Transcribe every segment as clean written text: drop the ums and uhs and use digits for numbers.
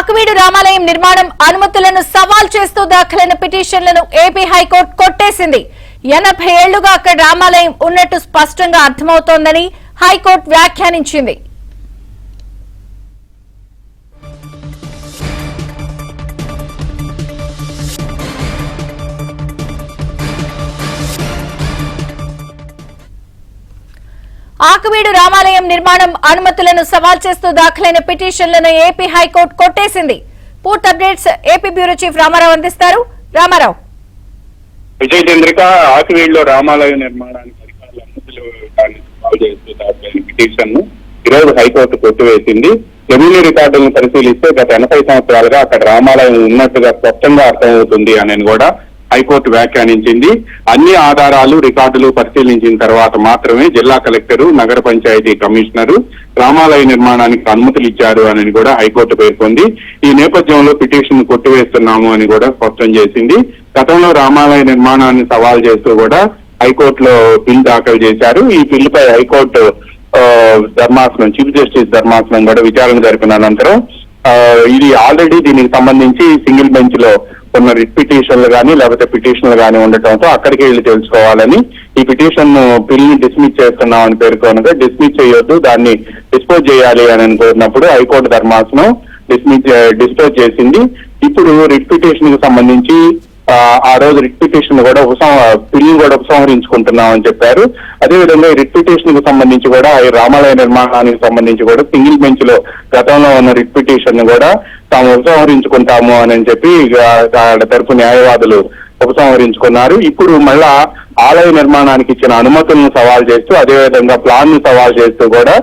ఆకువీడు రామాలయం నిర్మాణం అనుమతులను సవాల్ చేస్తూ దాఖలైన పిటిషన్లను ఏపీ హైకోర్టు కొట్టేసింది. 80 ఏళ్లుగా అక్కడ రామాలయం ఉన్నట్టు స్పష్టంగా అర్థమవుతోందని హైకోర్టు వ్యాఖ్యానించింది. ఆకువీడు రామాలయం నిర్మాణం అనుమతులను సవాల్ చేస్తూ దాఖలైన పిటిషన్లను ఏపీ హైకోర్టు కొట్టేసింది. పూర్తి updates AP bureau chief Ramarao అందిస్తారు. రామారావు. విజయ్ చంద్రిక, ఆకువీడులో రామాలయం నిర్మాణానికి అధికారులు అనుమతులు సవాల్ చేస్తూ దాఖలైన పిటిషన్ ను ఈరోజు హైకోర్టు కొట్టివేసింది. రెవెన్యూ రికార్డులను పరిశీలిస్తే గత 80 సంవత్సరాలుగా అక్కడ రామాలయం ఉన్నట్టుగా స్పష్టంగా అర్థమవుతుంది అని కూడా హైకోర్టు వ్యాఖ్యానించింది. అన్ని ఆధారాలు రికార్డులు పరిశీలించిన తర్వాత మాత్రమే జిల్లా కలెక్టరు, నగర పంచాయతీ కమిషనరు రామాలయ నిర్మాణానికి అనుమతులు ఇచ్చారు అని కూడా హైకోర్టు పేర్కొంది. ఈ నేపథ్యంలో పిటిషన్ కొట్టివేస్తున్నాము అని కూడా స్పష్టం చేసింది. గతంలో రామాలయ నిర్మాణాన్ని సవాల్ చేస్తూ కూడా హైకోర్టులో బిల్ దాఖలు చేశారు. ఈ బిల్లుపై హైకోర్టు ధర్మాసనం, చీఫ్ జస్టిస్ ధర్మాసనం కూడా విచారణ జరిపిన అనంతరం ఇది ఆల్రెడీ దీనికి సంబంధించి సింగిల్ బెంచ్ లో ఉన్న రిట్ పిటిషన్లు కానీ లేకపోతే పిటిషన్లు కానీ ఉండటంతో అక్కడికి వెళ్ళి తెలుసుకోవాలని ఈ పిటిషన్ బిల్ ని డిస్మిస్ చేస్తున్నామని పేర్కొనగా డిస్మిస్ చేయొద్దు, దాన్ని డిస్పోజ్ చేయాలి అని కోరినప్పుడు హైకోర్టు ధర్మాసనం డిస్పోజ్ చేసింది. ఇప్పుడు రిట్ పిటిషన్ కి సంబంధించి ఆ రోజు రిట్ పిటిషన్ కూడా బిల్లు కూడా ఉపసంహరించుకుంటున్నామని చెప్పారు. అదేవిధంగా రిట్ పిటిషన్ కు సంబంధించి కూడా ఈ రామాలయ నిర్మాణానికి సంబంధించి కూడా సింగిల్ బెంచ్ లో గతంలో ఉన్న రిట్ పిటిషన్ కూడా తాము ఉపసంహరించుకుంటాము అని చెప్పి తరపు న్యాయవాదులు ఉపసంహరించుకున్నారు. ఇప్పుడు మళ్ళా ఆలయ నిర్మాణానికి ఇచ్చిన అనుమతులను సవాల్ చేస్తూ అదేవిధంగా ప్లాన్ ను సవాల్ చేస్తూ కూడా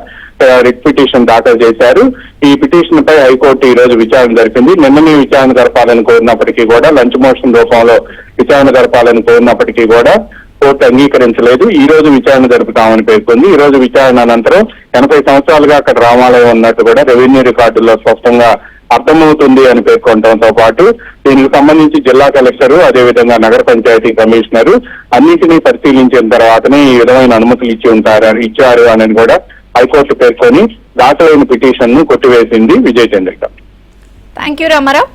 రిట్ పిటిషన్ దాఖలు చేశారు. ఈ పిటిషన్ పై హైకోర్టు ఈ రోజు విచారణ జరిపింది. నిన్ననే విచారణ జరపాలని కోరినప్పటికీ కూడా లంచ్ మోషన్ రూపంలో విచారణ జరపాలని కోరినప్పటికీ కూడా కోర్టు అంగీకరించలేదు. ఈ రోజు విచారణ జరుపుతామని పేర్కొంది. ఈ రోజు విచారణ అనంతరం 80 సంవత్సరాలుగా అక్కడ రామాలయం ఉన్నట్టు కూడా రెవెన్యూ రికార్డుల్లో స్పష్టంగా అర్థమవుతుంది అని పేర్కొనడంతో పాటు దీనికి సంబంధించి జిల్లా కలెక్టరు, అదేవిధంగా నగర పంచాయతీ కమిషనరు అన్నింటినీ పరిశీలించిన తర్వాతనే ఈ విధమైన అనుమతులు ఇచ్చారు అని కూడా హైకోర్టు పేర్కొని దాఖలైన పిటిషన్ ను కొట్టివేసింది. విజయ్ చంద్రిక. Thank you Ramarao.